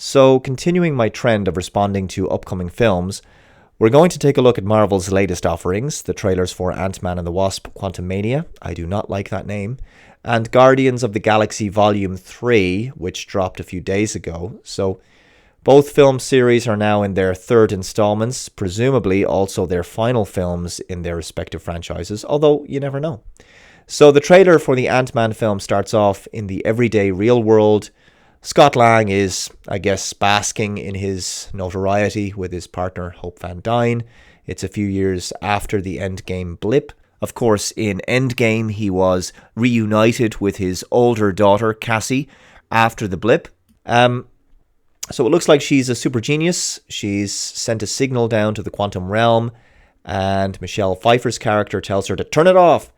So, continuing my trend of responding to upcoming films, we're going to take a look at Marvel's latest offerings, the trailers for Ant-Man and the Wasp: Quantumania, I do not like that name, and Guardians of the Galaxy Volume 3, which dropped a few days ago. So, both film series are now in their third installments, presumably also their final films in their respective franchises, although you never know. So the trailer for the Ant-Man film starts off in the everyday real world. Scott Lang is, I guess, basking in his notoriety with his partner Hope Van Dyne. It's a few years after the Endgame blip. Of course, in Endgame, he was reunited with his older daughter, Cassie, after the blip. So it looks like she's a super genius. She's sent a signal down to the quantum realm, and Michelle Pfeiffer's character tells her to turn it off,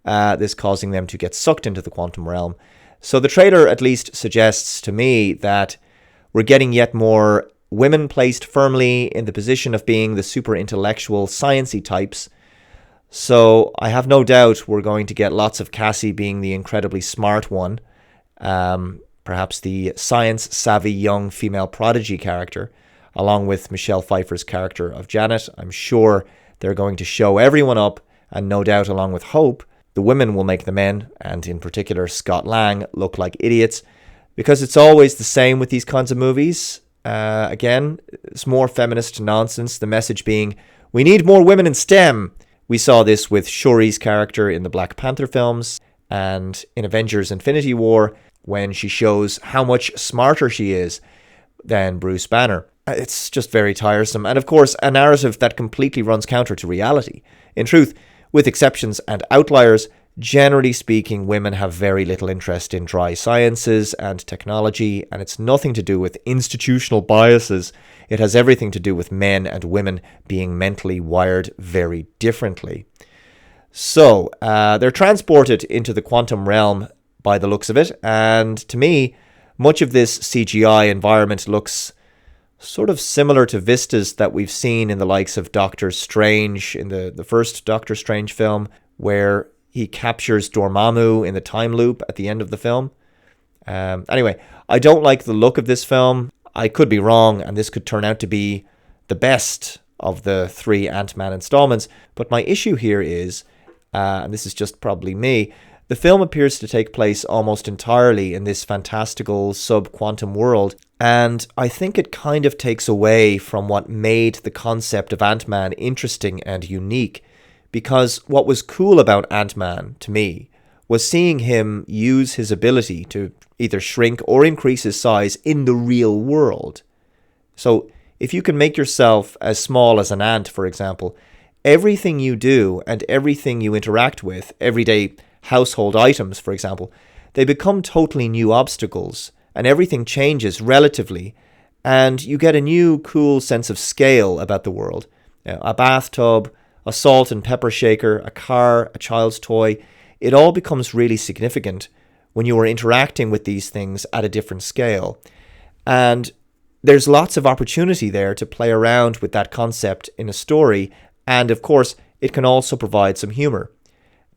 this causing them to get sucked into the quantum realm. So the trailer at least suggests to me that we're getting yet more women placed firmly in the position of being the super intellectual, sciencey types. So I have no doubt we're going to get lots of Cassie being the incredibly smart one, perhaps the science-savvy young female prodigy character, along with Michelle Pfeiffer's character of Janet. I'm sure they're going to show everyone up, and no doubt along with Hope, the women will make the men, and in particular Scott Lang, look like idiots, because it's always the same with these kinds of movies. Again, it's more feminist nonsense, the message being, we need more women in STEM. We saw this with Shuri's character in the Black Panther films, and in Avengers Infinity War, when she shows how much smarter she is than Bruce Banner. It's just very tiresome, and of course, a narrative that completely runs counter to reality. In truth, with exceptions and outliers, generally speaking, women have very little interest in dry sciences and technology, and it's nothing to do with institutional biases. It has everything to do with men and women being mentally wired very differently. So, they're transported into the quantum realm by the looks of it, and to me, much of this CGI environment looks sort of similar to vistas that we've seen in the likes of Doctor Strange, in the first Doctor Strange film, where he captures Dormammu in the time loop at the end of the film. Anyway, I don't like the look of this film. I could be wrong, and this could turn out to be the best of the 3 Ant-Man installments, but my issue here is, and this is just probably me, the film appears to take place almost entirely in this fantastical sub-quantum world, and I think it kind of takes away from what made the concept of Ant-Man interesting and unique, because what was cool about Ant-Man, to me, was seeing him use his ability to either shrink or increase his size in the real world. So, if you can make yourself as small as an ant, for example, everything you do and everything you interact with, everyday household items, for example, they become totally new obstacles, and everything changes relatively, and you get a new cool sense of scale about the world. A bathtub, a salt and pepper shaker, a car, a child's toy, it all becomes really significant when you are interacting with these things at a different scale. And there's lots of opportunity there to play around with that concept in a story, and of course, it can also provide some humor.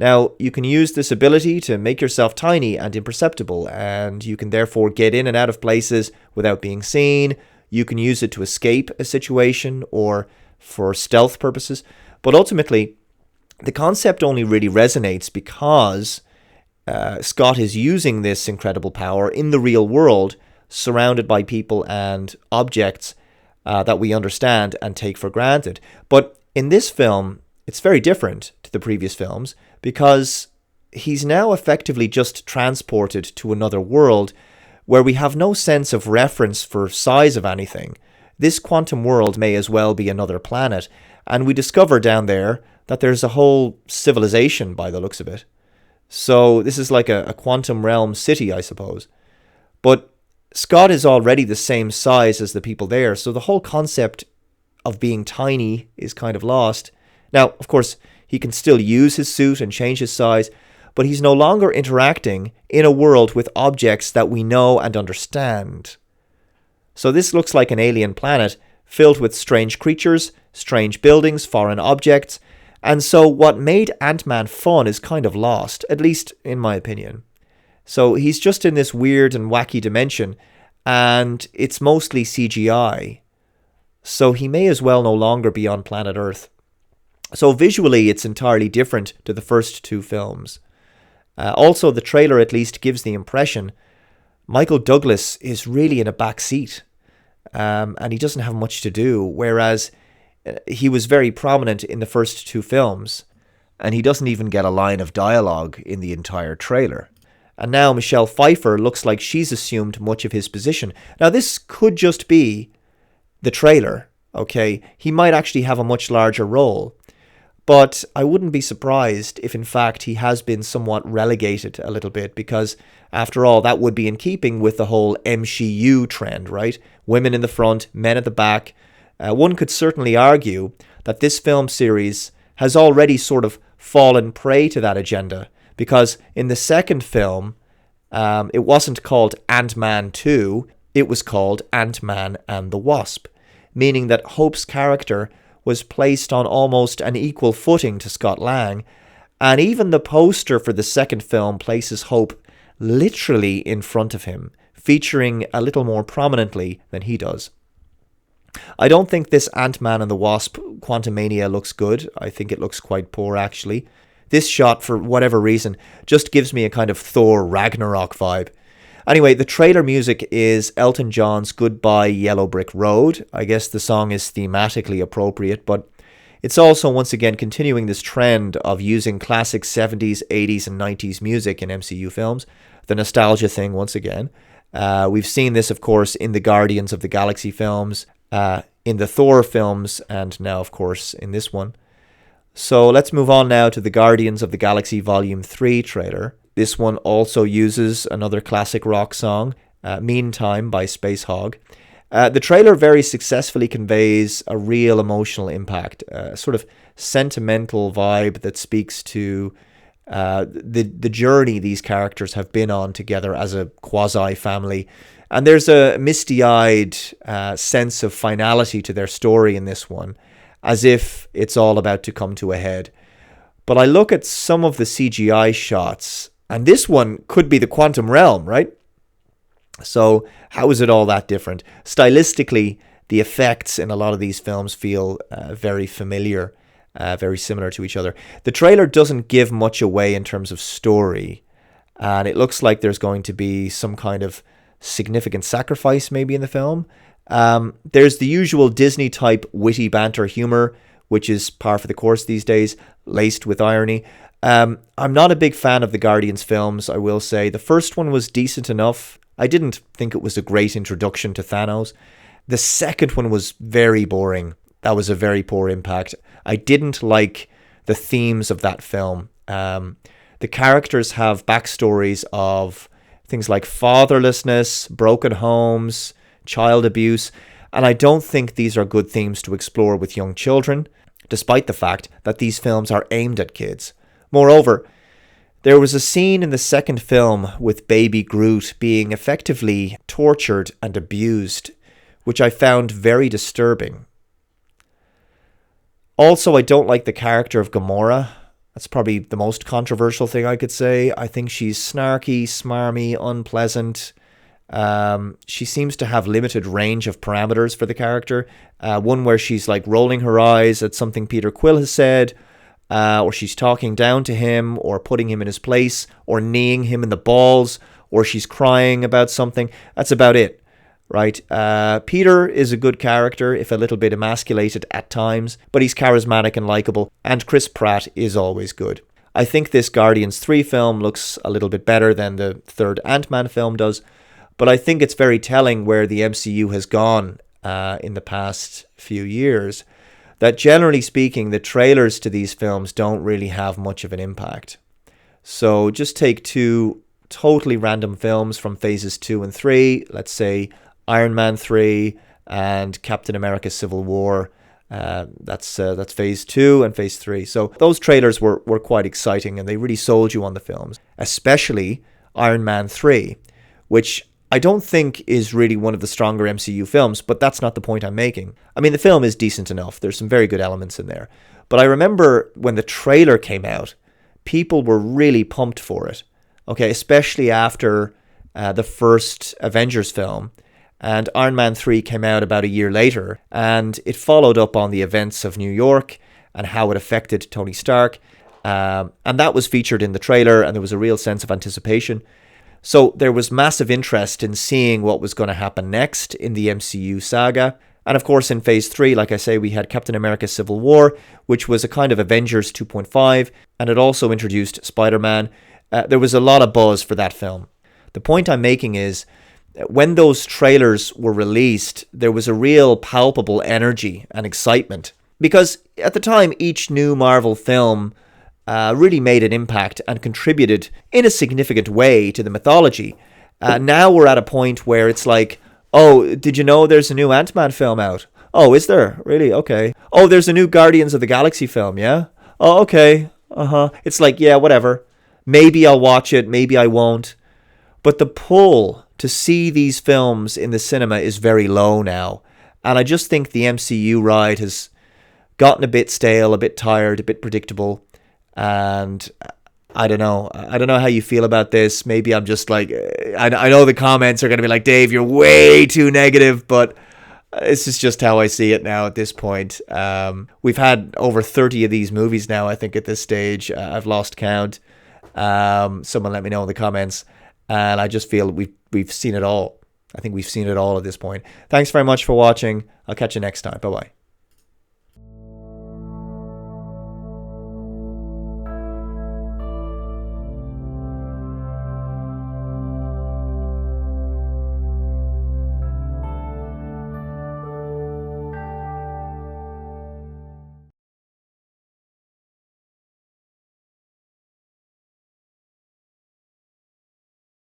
Now, you can use this ability to make yourself tiny and imperceptible, and you can therefore get in and out of places without being seen. You can use it to escape a situation or for stealth purposes. But ultimately, the concept only really resonates because Scott is using this incredible power in the real world, surrounded by people and objects that we understand and take for granted. But in this film, it's very different to the previous films, because he's now effectively just transported to another world where we have no sense of reference for size of anything. This quantum world may as well be another planet, and we discover down there that there's a whole civilization by the looks of it. So this is like a quantum realm city, I suppose. But Scott is already the same size as the people there, so the whole concept of being tiny is kind of lost. Now, of course, he can still use his suit and change his size, but he's no longer interacting in a world with objects that we know and understand. So this looks like an alien planet filled with strange creatures, strange buildings, foreign objects, and so what made Ant-Man fun is kind of lost, at least in my opinion. So he's just in this weird and wacky dimension, and it's mostly CGI. So he may as well no longer be on planet Earth. So visually, it's entirely different to the first two films. Also, the trailer at least gives the impression Michael Douglas is really in a back seat, and he doesn't have much to do, whereas he was very prominent in the first two films, and he doesn't even get a line of dialogue in the entire trailer. And now Michelle Pfeiffer looks like she's assumed much of his position. Now, this could just be the trailer, okay? He might actually have a much larger role. But I wouldn't be surprised if, in fact, he has been somewhat relegated a little bit, because, after all, that would be in keeping with the whole MCU trend, right? Women in the front, men at the back. One could certainly argue that this film series has already sort of fallen prey to that agenda, because in the second film, it wasn't called Ant-Man 2, it was called Ant-Man and the Wasp, meaning that Hope's character was placed on almost an equal footing to Scott Lang, and even the poster for the second film places Hope literally in front of him, featuring a little more prominently than he does. I don't think this Ant-Man and the Wasp Quantumania looks good. I think it looks quite poor, actually. This shot, for whatever reason, just gives me a kind of Thor Ragnarok vibe. Anyway, the trailer music is Elton John's Goodbye Yellow Brick Road. I guess the song is thematically appropriate, but it's also once again continuing this trend of using classic 70s, 80s, and 90s music in MCU films. The nostalgia thing, once again. We've seen this, of course, in the Guardians of the Galaxy films, in the Thor films, and now, of course, in this one. So let's move on now to the Guardians of the Galaxy Volume 3 trailer. This one also uses another classic rock song, Meantime by Space Hog. The trailer very successfully conveys a real emotional impact, a sort of sentimental vibe that speaks to the journey these characters have been on together as a quasi-family. And there's a misty-eyed sense of finality to their story in this one, as if it's all about to come to a head. But I look at some of the CGI shots, and this one could be the Quantum Realm, right? So how is it all that different? Stylistically, the effects in a lot of these films feel very familiar, very similar to each other. The trailer doesn't give much away in terms of story, and it looks like there's going to be some kind of significant sacrifice maybe in the film. There's the usual Disney-type witty banter humor, which is par for the course these days, laced with irony. I'm not a big fan of the Guardians films, I will say. The first one was decent enough. I didn't think it was a great introduction to Thanos. The second one was very boring. That was a very poor impact. I didn't like the themes of that film. The characters have backstories of things like fatherlessness, broken homes, child abuse, and I don't think these are good themes to explore with young children, despite the fact that these films are aimed at kids. Moreover, there was a scene in the second film with baby Groot being effectively tortured and abused, which I found very disturbing. Also, I don't like the character of Gamora. That's probably the most controversial thing I could say. I think she's snarky, smarmy, unpleasant. She seems to have limited range of parameters for the character. One where she's like rolling her eyes at something Peter Quill has said, or she's talking down to him, or putting him in his place, or kneeing him in the balls, or she's crying about something. That's about it, right? Peter is a good character, if a little bit emasculated at times, but he's charismatic and likable, and Chris Pratt is always good. I think this Guardians 3 film looks a little bit better than the third Ant-Man film does, but I think it's very telling where the MCU has gone in the past few years, that generally speaking, the trailers to these films don't really have much of an impact. So just take two totally random films from phases 2 and 3, let's say Iron Man 3 and Captain America Civil War. That's phase 2 and phase 3. So those trailers were quite exciting, and they really sold you on the films, especially Iron Man 3, which I don't think is really one of the stronger MCU films, but that's not the point I'm making. I mean, the film is decent enough. There's some very good elements in there. But I remember when the trailer came out, people were really pumped for it. Okay, especially after the first Avengers film. And Iron Man 3 came out about a year later, and it followed up on the events of New York and how it affected Tony Stark. And that was featured in the trailer, and there was a real sense of anticipation. So there was massive interest in seeing what was going to happen next in the MCU saga. And of course, in Phase 3, like I say, we had Captain America Civil War, which was a kind of Avengers 2.5, and it also introduced Spider-Man. There was a lot of buzz for that film. The point I'm making is, when those trailers were released, there was a real palpable energy and excitement. Because at the time, each new Marvel film really made an impact and contributed in a significant way to the mythology. Now we're at a point where it's like, oh, did you know there's a new AntMan film out? Oh, is there? Really? Okay. Oh, there's a new Guardians of the Galaxy film, yeah? Oh, okay. It's like, yeah, whatever. Maybe I'll watch it, maybe I won't. But the pull to see these films in the cinema is very low now. And I just think the MCU ride has gotten a bit stale, a bit tired, a bit predictable. And I don't know. I don't know how you feel about this. Maybe I'm just like, I know the comments are going to be like, Dave, you're way too negative, but this is just how I see it now at this point. We've had over 30 of these movies now, I think, at this stage. I've lost count. Someone let me know in the comments. And I just feel we've seen it all. I think we've seen it all at this point. Thanks very much for watching. I'll catch you next time. Bye-bye.